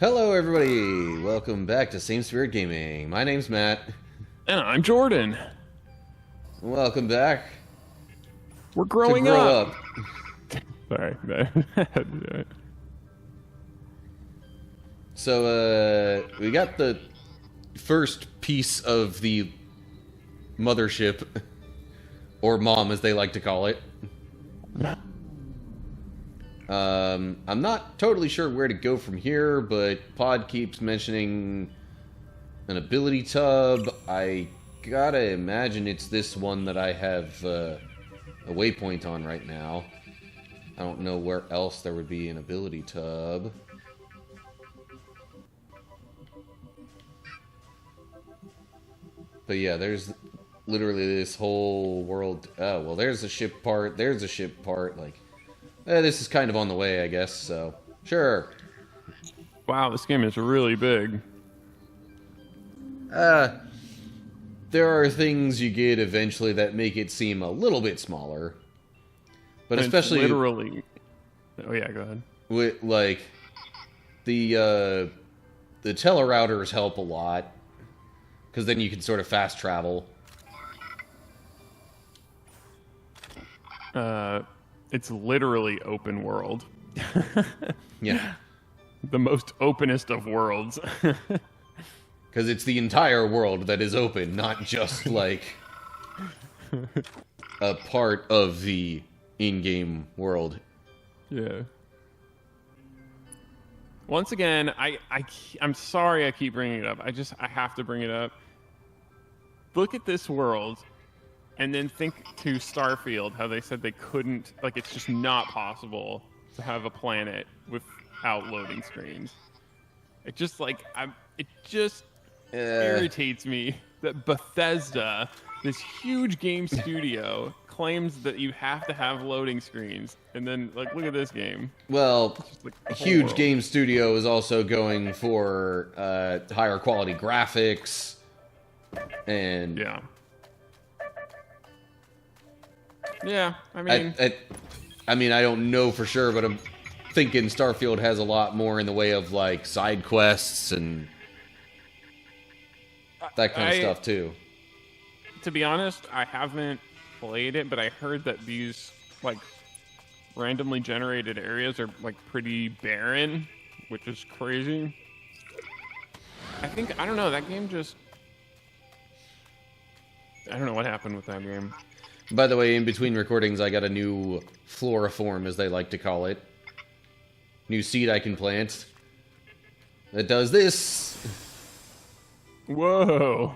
Hello, everybody. Welcome back to Same Spirit Gaming. My name's Matt. And I'm Jordan. Welcome back. We're growing to grow up. Sorry. Sorry. So, we got the first piece of the mothership, or mom as they like to call it. I'm not totally sure where to go from here, but Pod keeps mentioning an ability tub. I gotta imagine it's this one that I have a waypoint on right now. I don't know where else there would be an ability tub. But yeah, there's literally this whole world. Oh, well, there's a ship part, there's a ship part, like... this is kind of on the way, I guess, so... Sure. Wow, this game is really big. There are things you get eventually that make it seem a little bit smaller. But And especially... it's literally... Oh yeah, go ahead. With, like... The telerouters help a lot. Because then you can sort of fast travel. It's literally open world. Yeah. The most openest of worlds. Because it's the entire world that is open, not just, like, a part of the in-game world. Yeah. Once again, I'm sorry I keep bringing it up. I have to bring it up. Look at this world, and then think to Starfield, how they said they couldn't, like, it's just not possible to have a planet without loading screens. It just, like, it just irritates me that Bethesda, this huge game studio, claims that you have to have loading screens, and then, like, look at this game. Well, Just, like, a the whole huge world. game studio is also going for higher quality graphics, and Yeah, I mean... I mean, I don't know for sure, but I'm thinking Starfield has a lot more in the way of, like, side quests and that kind of stuff, too. To be honest, I haven't played it, but I heard that these, like, randomly generated areas are, like, pretty barren, which is crazy. I don't know, that game just... I don't know what happened with that game. By the way, in between recordings, I got a new floriform, as they like to call it. New seed I can plant. That does this. Whoa!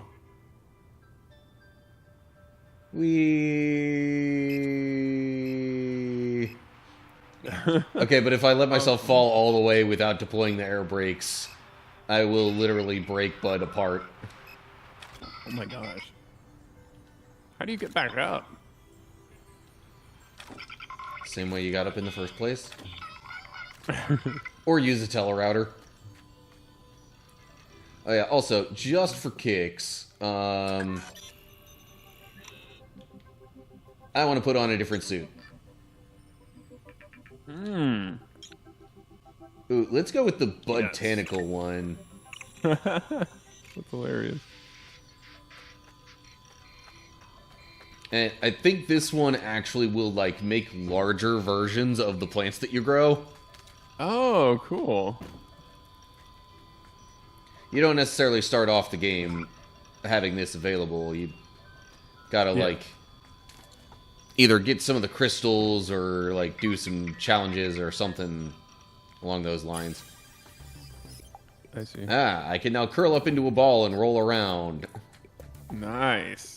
Okay, but if I let myself fall all the way without deploying the air brakes, I will literally break Bud apart. Oh my gosh. How do you get back up? Same way you got up in the first place. Or use a telerouter. Oh yeah, also, just for kicks, I want to put on a different suit. Ooh, let's go with the Bud-tanical one. That's hilarious. And I think this one actually will, like, make larger versions of the plants that you grow. Oh, cool. You don't necessarily start off the game having this available. You gotta, like, either get some of the crystals or, like, do some challenges or something along those lines. I see. Ah, I can now curl up into a ball and roll around. Nice.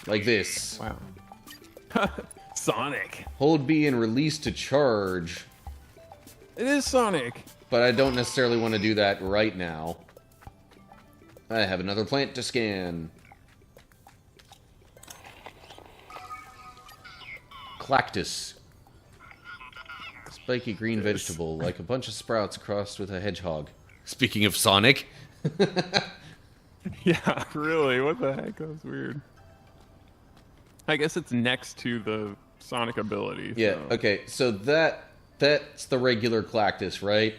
Like this. Wow. Sonic. Hold B and release to charge. It is Sonic. But I don't necessarily want to do that right now. I have another plant to scan. Cactus. Spiky green vegetable, like a bunch of sprouts crossed with a hedgehog. Speaking of Sonic. Yeah, really? What the heck? That was weird. I guess it's next to the Sonic ability. Yeah, so. okay, so that's the regular cactus, right?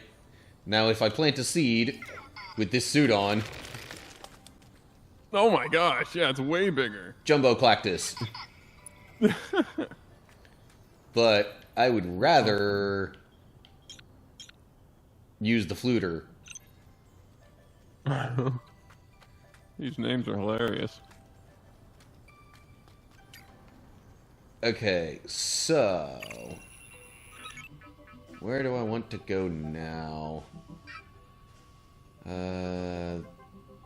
Now, if I plant a seed with this suit on, Oh my gosh, yeah, it's way bigger. Jumbo Clactus. But I would rather use the fluter. These names are hilarious. Okay, so where do I want to go now?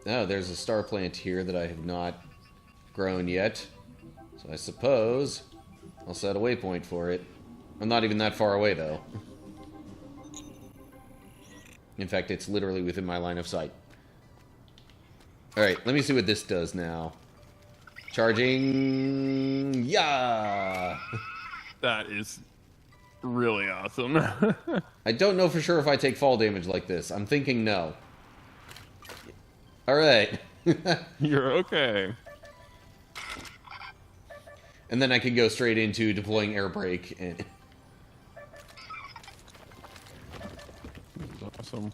Oh, there's a star plant here that I have not grown yet. So I suppose I'll set a waypoint for it. I'm not even that far away, though. In fact, it's literally within my line of sight. Alright, let me see what this does now. Charging... Yeah! That is really awesome. I don't know for sure if I take fall damage like this. I'm thinking no. Alright. You're okay. And then I can go straight into deploying air brake. And... Awesome.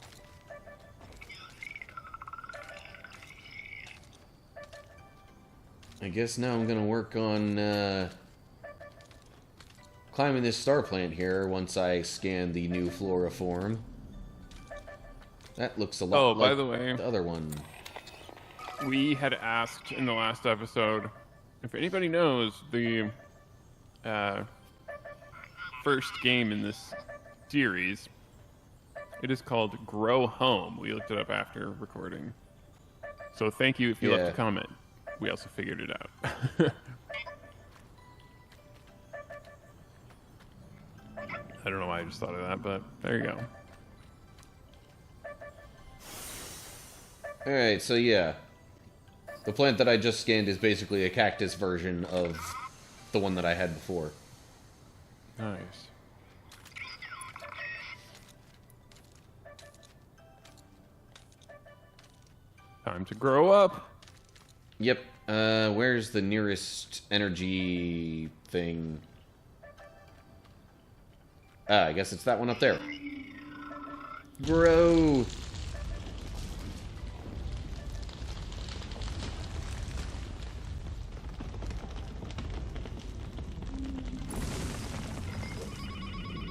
I guess now I'm gonna work on climbing this star plant here once I scan the new flora form. That looks a lot like by the way, the other one. we had asked in the last episode if anybody knows the first game in this series. It is called Grow Home. We looked it up after recording. So thank you if you left a comment. We also figured it out. I don't know why I just thought of that, but there you go. Alright, so yeah. The plant that I just scanned is basically a cactus version of the one that I had before. Nice. Time to grow up. Yep. Where's the nearest energy thing? I guess it's that one up there. Grow!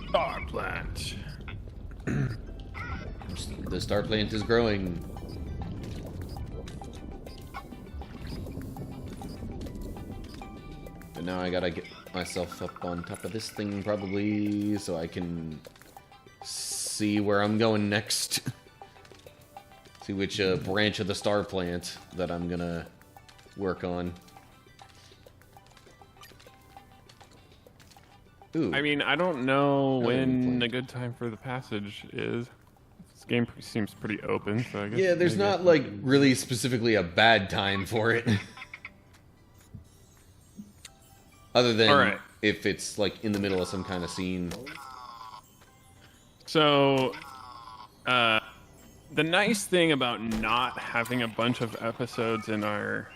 Starplant. The star plant is growing. But now I gotta get myself up on top of this thing probably so I can see where I'm going next. See which branch of the star plant that I'm gonna work on. Ooh. I mean, I don't know when a good time for the passage is. This game seems pretty open, so I guess... Yeah, there's not, like, really specifically a bad time for it. Other than if it's, like, in the middle of some kind of scene. So, the nice thing about not having a bunch of episodes in our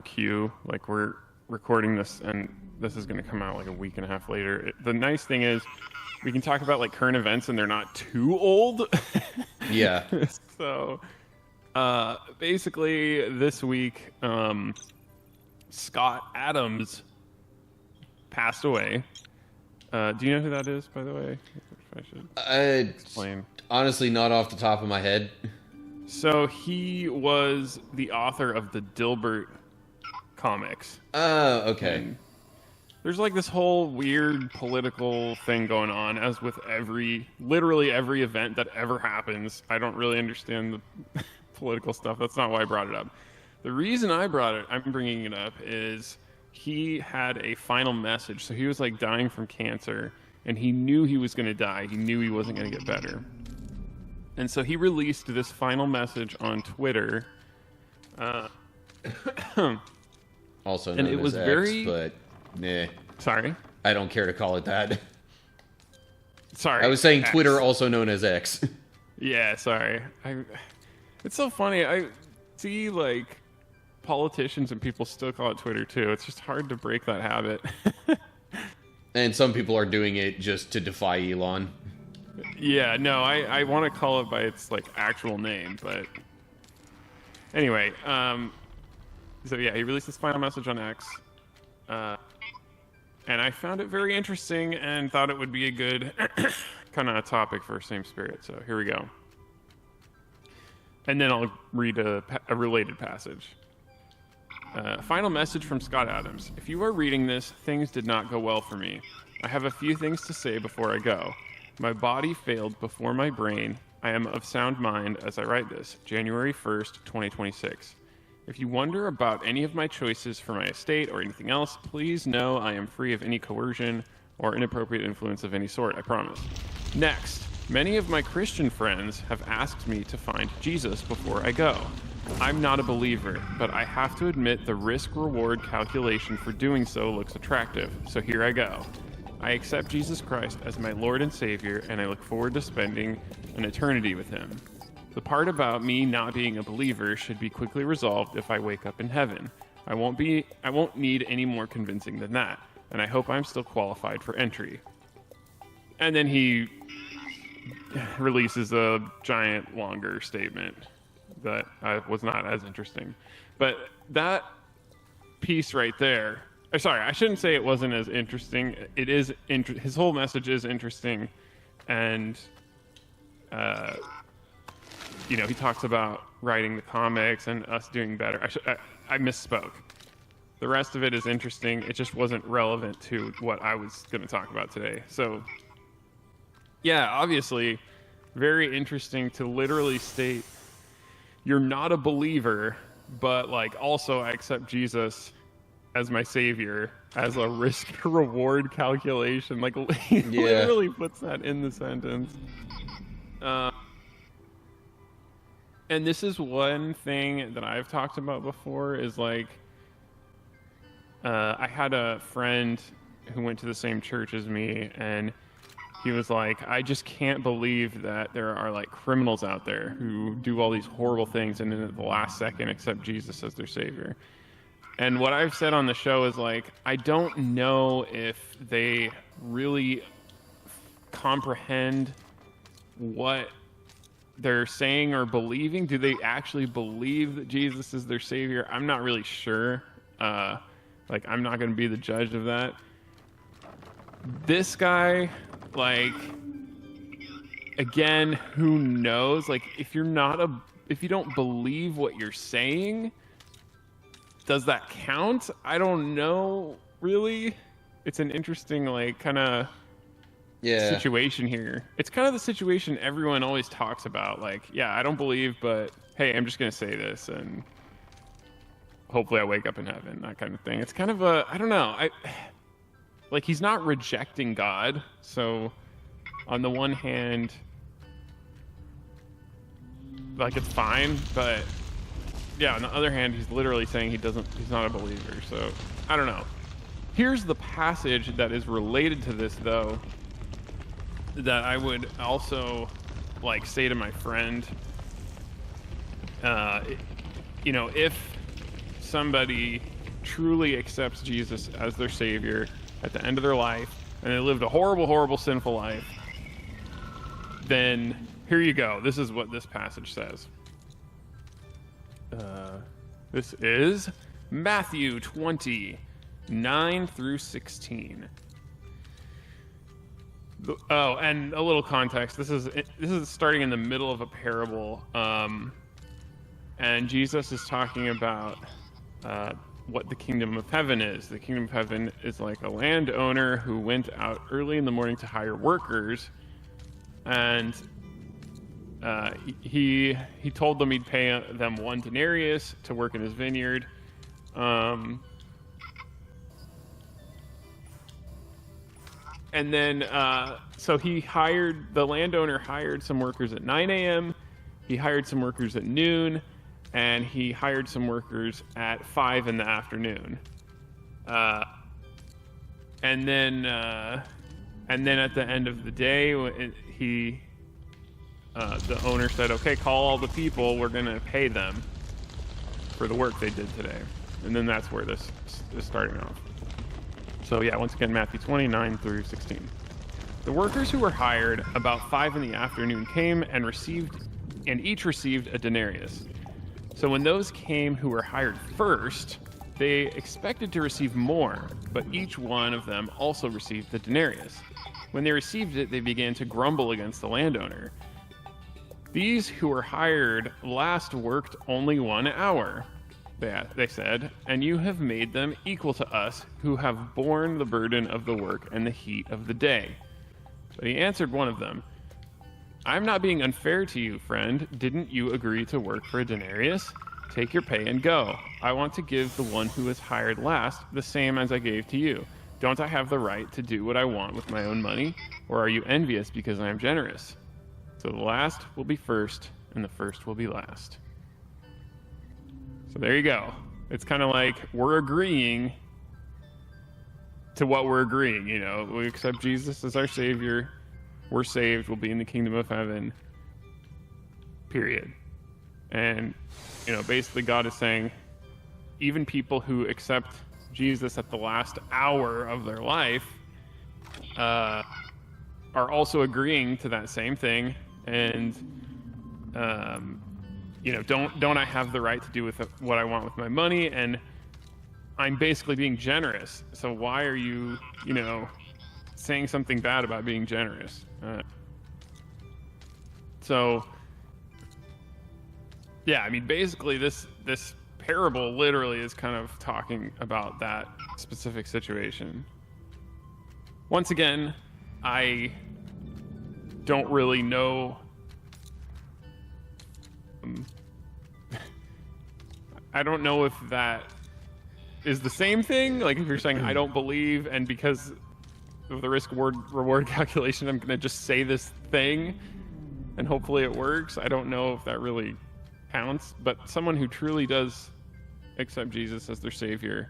queue, like, we're recording this and this is going to come out like a week and a half later. The nice thing is we can talk about like current events and they're not too old. Yeah. So basically this week Scott Adams passed away. Do you know who that is, by the way? If I should explain. Honestly, not off the top of my head. So he was the author of the Dilbert comics. Oh, okay. And there's like this whole weird political thing going on, as with literally every event that ever happens. I don't really understand the political stuff. That's not why I brought it up. The reason I'm bringing it up is he had a final message. So he was like dying from cancer, and he knew he was going to die. He knew he wasn't going to get better. And so he released this final message on Twitter. Also known and it was as X, very... but nah. Sorry? I don't care to call it that. Sorry. I was saying X. Twitter, also known as X. Yeah, sorry. It's so funny. I see, like, politicians and people still call it Twitter, too. It's just hard to break that habit. And some people are doing it just to defy Elon. Yeah, no, I want to call it by its like actual name, but anyway, so yeah, he released his final message on X, and I found it very interesting and thought it would be a good kind of topic for Same Spirit. So here we go, and then I'll read a related passage. Final message from Scott Adams. If you are reading this, things did not go well for me. I have a few things to say before I go. My body failed before my brain. I am of sound mind as I write this, January 1st, 2026. If you wonder about any of my choices for my estate or anything else, please know I am free of any coercion or inappropriate influence of any sort, I promise. Next, many of my Christian friends have asked me to find Jesus before I go. I'm not a believer, but I have to admit the risk-reward calculation for doing so looks attractive, so here I go. I accept Jesus Christ as my Lord and Savior, and I look forward to spending an eternity with Him. The part about me not being a believer should be quickly resolved if I wake up in heaven. I won't need any more convincing than that, and I hope I'm still qualified for entry. And then he releases a giant, longer statement that was not as interesting. But that piece right there, sorry, I shouldn't say it wasn't as interesting. It is. His whole message is interesting, and he talks about writing the comics and us doing better. I misspoke. The rest of it is interesting. It just wasn't relevant to what I was going to talk about today. So, yeah, obviously, very interesting to literally state you're not a believer, but like also I accept Jesus as my savior as a risk reward calculation. Like he literally puts that in the sentence. And this is one thing that I've talked about before is like, I had a friend who went to the same church as me, and he was like, I just can't believe that there are like criminals out there who do all these horrible things and then at the last second accept Jesus as their savior. And what I've said on the show is like, I don't know if they really comprehend what they're saying or believing. Do they actually believe that Jesus is their savior? I'm not really sure. I'm not going to be the judge of that. This guy, like, again, who knows? Like, if you don't believe what you're saying, does that count? I don't know, really. It's an interesting, like, kind of situation here. It's kind of the situation everyone always talks about. Like, yeah, I don't believe, but hey, I'm just going to say this, and hopefully I wake up in heaven, that kind of thing. It's kind of I don't know. Like, he's not rejecting God, so on the one hand, like, it's fine, but yeah, on the other hand, he's literally saying he's not a believer, so I don't know. Here's the passage that is related to this, though, that I would also, like, say to my friend. If somebody truly accepts Jesus as their savior at the end of their life, and they lived a horrible, horrible, sinful life, then here you go. This is what this passage says. This is Matthew 20:9 through 16. Oh, and a little context. This is starting in the middle of a parable, and Jesus is talking about what the kingdom of heaven is. The kingdom of heaven is like a landowner who went out early in the morning to hire workers, and he told them he'd pay them 1 denarius to work in his vineyard. And then, so the landowner hired some workers at 9 a.m., he hired some workers at noon, and he hired some workers at 5 in the afternoon. And then at the end of the day, the owner said, okay, call all the people, we're going to pay them for the work they did today. And then that's where this is starting off. So yeah, once again, Matthew 29 through 16. The workers who were hired about 5 in the afternoon came and each received a denarius. So when those came who were hired first, they expected to receive more, but each one of them also received the denarius. When they received it, they began to grumble against the landowner. These who were hired last worked only 1 hour, they said, and you have made them equal to us who have borne the burden of the work and the heat of the day. But he answered one of them, I'm not being unfair to you, friend. Didn't you agree to work for a denarius? Take your pay and go. I want to give the one who was hired last the same as I gave to you. Don't I have the right to do what I want with my own money? Or are you envious because I am generous? So the last will be first, and the first will be last. So there you go. It's kind of like we're agreeing to what we're agreeing. You know, we accept Jesus as our Savior. We're saved. We'll be in the kingdom of heaven. Period. And, you know, basically God is saying, even people who accept Jesus at the last hour of their life are also agreeing to that same thing. And, you know, don't I have the right to do with what I want with my money? And I'm basically being generous. So why are you, you know, saying something bad about being generous? So, yeah, I mean, basically this parable literally is kind of talking about that specific situation. Once again, I don't really know. I don't know if that is the same thing. Like if you're saying I don't believe, and because of the risk reward calculation, I'm going to just say this thing and hopefully it works. I don't know if that really counts, but someone who truly does accept Jesus as their Savior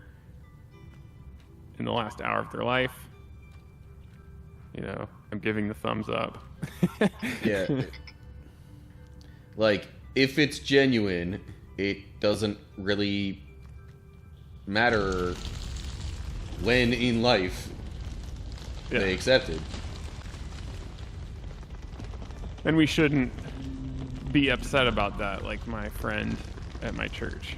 in the last hour of their life, you know, I'm giving the thumbs up. Yeah. Like, if it's genuine, it doesn't really matter when in life they accept it. And we shouldn't be upset about that, like my friend at my church.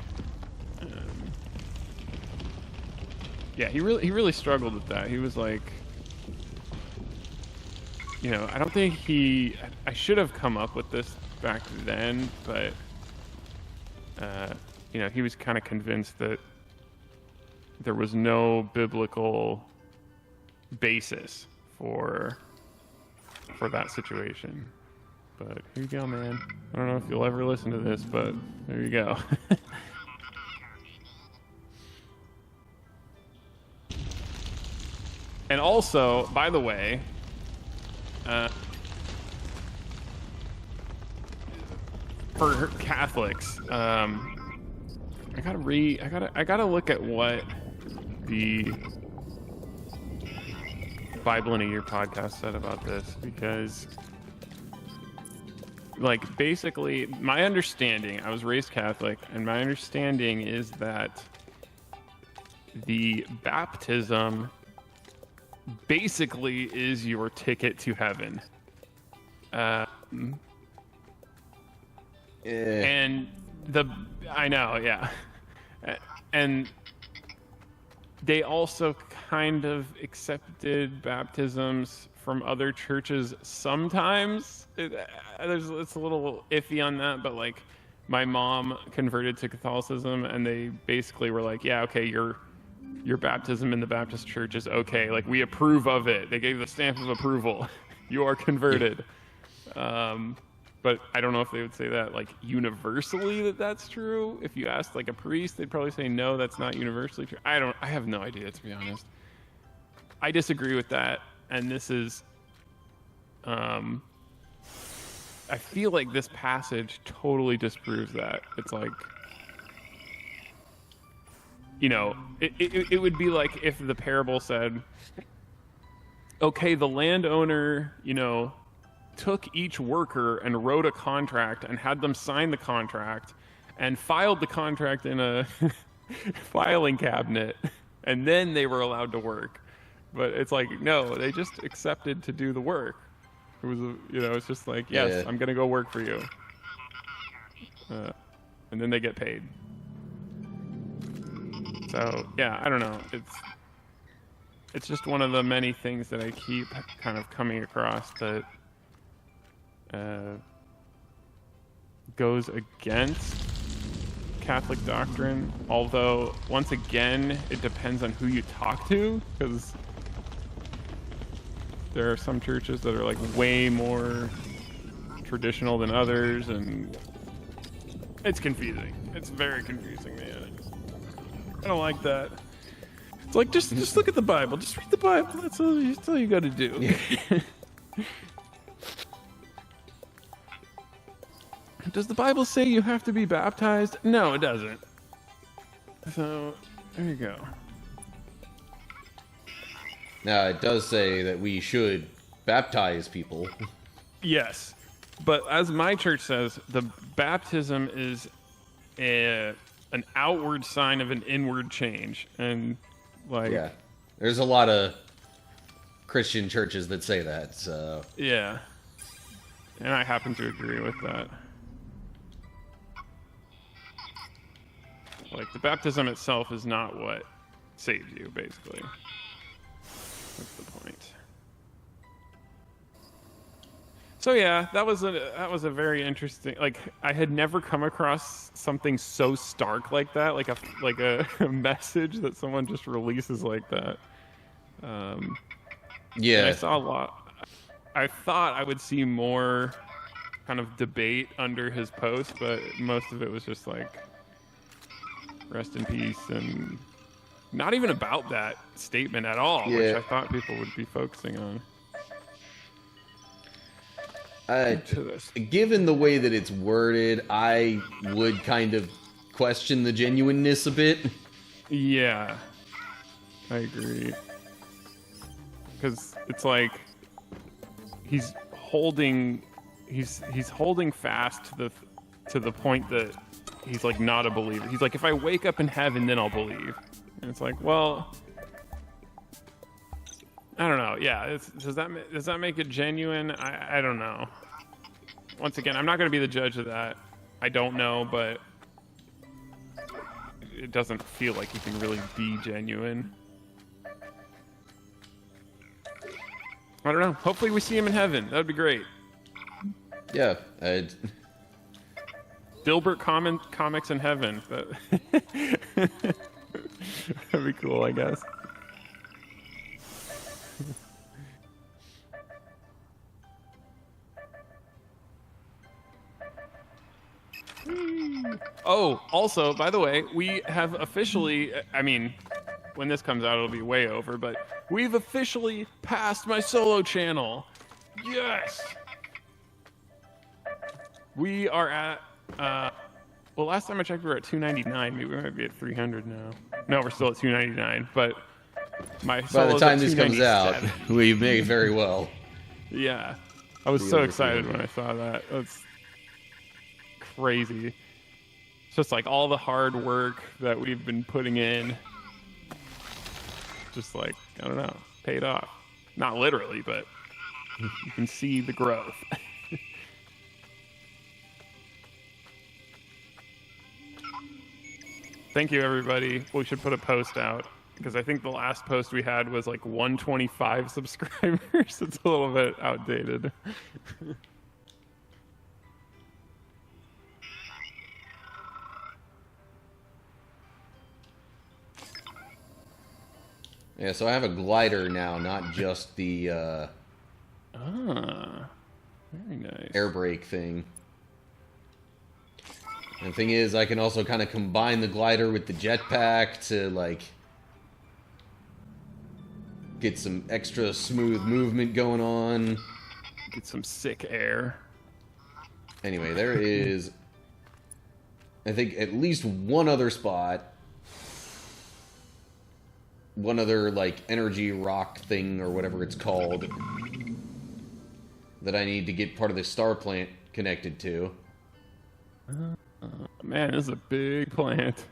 Yeah, he really struggled with that. He was like, you know, I don't think I should have come up with this back then, but you know, he was kind of convinced that there was no biblical basis for that situation. But here you go, man. I don't know if you'll ever listen to this, but there you go. And also, by the way, for Catholics, I gotta look at what the Bible in a Year podcast said about this, because, like, basically, my understanding, I was raised Catholic, and my understanding is that the baptism basically is your ticket to heaven. And I know, yeah. And they also kind of accepted baptisms from other churches sometimes. It's a little iffy on that, but like my mom converted to Catholicism and they basically were like, yeah, okay, your baptism in the Baptist church is okay. Like, we approve of it. They gave the stamp of approval. You are converted. But I don't know if they would say that like universally that that's true. If you asked like a priest, they'd probably say no, that's not universally true. I have no idea, to be honest. I disagree with that, and this is I feel like this passage totally disproves that. It's like, you know, it would be like if the parable said, okay, the landowner, you know, took each worker and wrote a contract and had them sign the contract and filed the contract in a filing cabinet, and then they were allowed to work. But it's like, no, they just accepted to do the work. It was, it's just like, yes, Yeah. I'm gonna go work for you, and then they get paid. So yeah, I don't know. It's just one of the many things that I keep kind of coming across that goes against Catholic doctrine. Although, once again, it depends on who you talk to, because there are some churches that are like way more traditional than others, and it's confusing. It's very confusing, man. I don't like that. It's like, just look at the Bible. Just read the Bible. That's all you got to do. Does the Bible say you have to be baptized? No, it doesn't. So, there you go. Now, it does say that we should baptize people. Yes. But as my church says, the baptism is an outward sign of an inward change. And, like... Yeah. There's a lot of Christian churches that say that, so... Yeah. And I happen to agree with that. Like, the baptism itself is not what saves you, basically. That's the point. So yeah, that was a very interesting. Like, I had never come across something so stark like that, like a message that someone just releases like that. Yeah, and I saw a lot. I thought I would see more kind of debate under his post, but most of it was just like, rest in peace, and not even about that statement at all, which I thought people would be focusing on. Given the way that it's worded, I would kind of question the genuineness a bit. Yeah, I agree. Because it's like he's holding fast to the point that he's like not a believer. He's like, if I wake up in heaven, then I'll believe. And it's like, well, I don't know. Yeah, does that make it genuine? I don't know. Once again, I'm not going to be the judge of that. I don't know, but it doesn't feel like he can really be genuine. I don't know. Hopefully we see him in heaven. That would be great. Yeah. Dilbert comics in heaven. That'd be cool, I guess. Oh, also, by the way, we have officially, I mean, when this comes out, it'll be way over, but we've officially passed my solo channel. Yes! We are at, well, last time I checked, we were at 299. Maybe we might be at 300 now. No, we're still at 299, but my by the time this comes out, 297. we may very well. Yeah. I was so excited when I saw that. That's crazy. It's just like all the hard work that we've been putting in, just like, I don't know, paid off. Not literally, but you can see the growth. Thank you, everybody. We should put a post out, because I think the last post we had was like 125 subscribers. It's a little bit outdated. Yeah, so I have a glider now, not just the Very nice. air brake thing. And the thing is, I can also kind of combine the glider with the jetpack to, like, get some extra smooth movement going on. Get some sick air. Anyway, there is, I think, at least one other spot. One other, like, energy rock thing, or whatever it's called, that I need to get part of the Starplant connected to. Man, this is a big plant.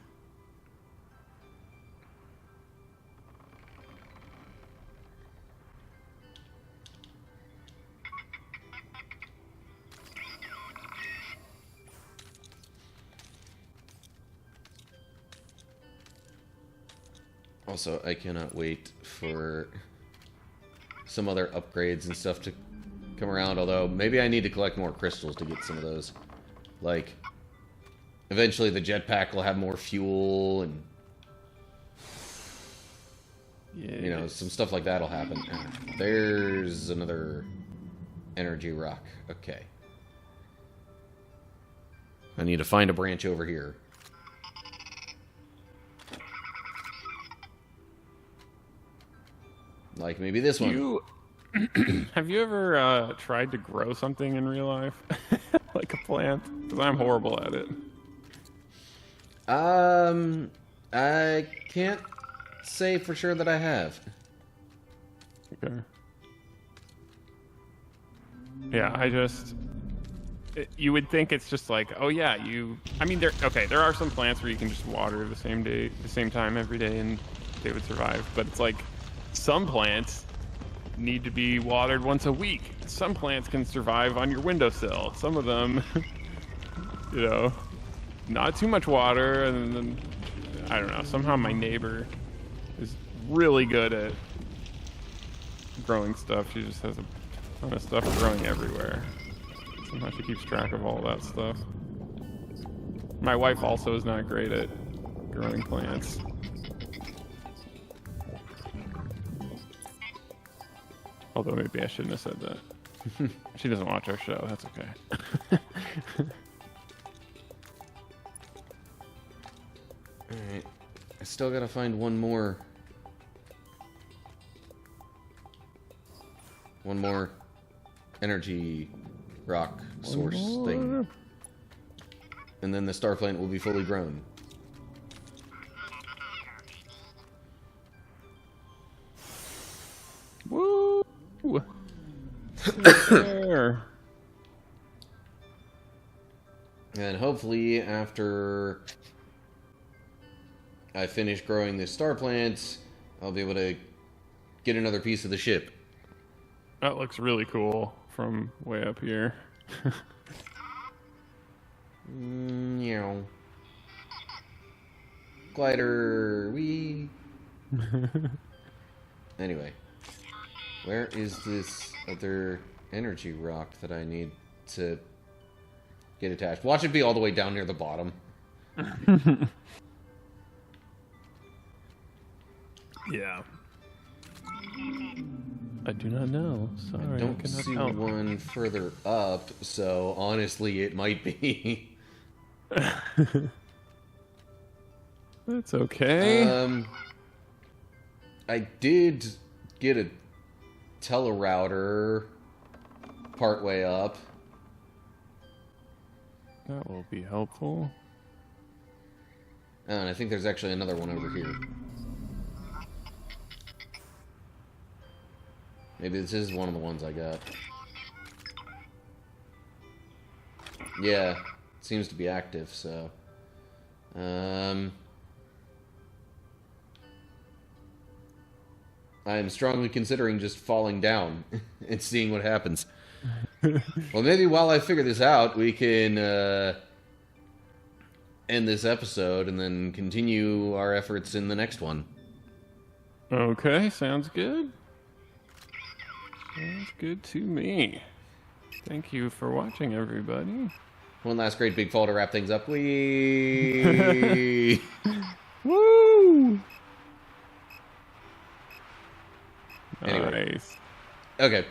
Also, I cannot wait for some other upgrades and stuff to come around, although maybe I need to collect more crystals to get some of those. Like, eventually the jetpack will have more fuel, and you know, some stuff like that'll happen. There's another energy rock. Okay. I need to find a branch over here. Like maybe this one. Have you ever tried to grow something in real life? Like a plant? Because I'm horrible at it. I can't say for sure that I have. Okay. Yeah, you would think it's just like, oh yeah, I mean, there are some plants where you can just water the same time every day and they would survive, but it's like some plants need to be watered once a week. Some plants can survive on your windowsill. Some of them, you know, not too much water, and then, I don't know, somehow my neighbor is really good at growing stuff. She just has a ton of stuff growing everywhere. Somehow she keeps track of all that stuff. My wife also is not great at growing plants. Although maybe I shouldn't have said that. She doesn't watch our show. That's okay. Alright. I still gotta find one more energy rock source thing. And then the Starplant will be fully grown. Woo! There. And hopefully after I finish growing this Starplant, I'll be able to get another piece of the ship. That looks really cool from way up here. Yeah. Glider, wee. Anyway, where is this other energy rock that I need to get attached? Watch it be all the way down near the bottom. Yeah. I do not know. Sorry, I don't cannot see help. one further up, so honestly, it might be. That's okay. I did get a telerouter partway up. That will be helpful. And I think there's actually another one over here. Maybe this is one of the ones I got. Yeah, it seems to be active, so... I am strongly considering just falling down and seeing what happens. Well, maybe while I figure this out, we can end this episode and then continue our efforts in the next one. Okay, sounds good. Sounds good to me. Thank you for watching, everybody. One last great big fall to wrap things up. Whee! Woo! Anyway. Nice. Okay.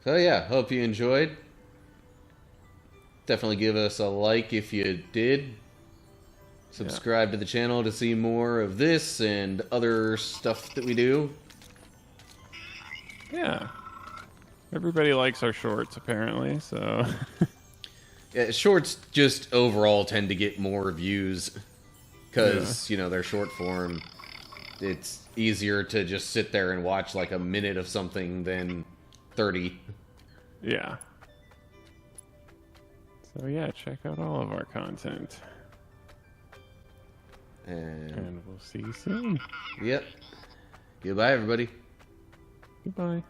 So yeah, hope you enjoyed. Definitely give us a like if you did. Subscribe to the channel to see more of this and other stuff that we do. Yeah. Everybody likes our shorts, apparently, so... Yeah, shorts just overall tend to get more views. Because, you know, they're short form. It's easier to just sit there and watch like a minute of something than 30. Yeah. So yeah, check out all of our content. And we'll see you soon. yep. Goodbye, everybody. Goodbye.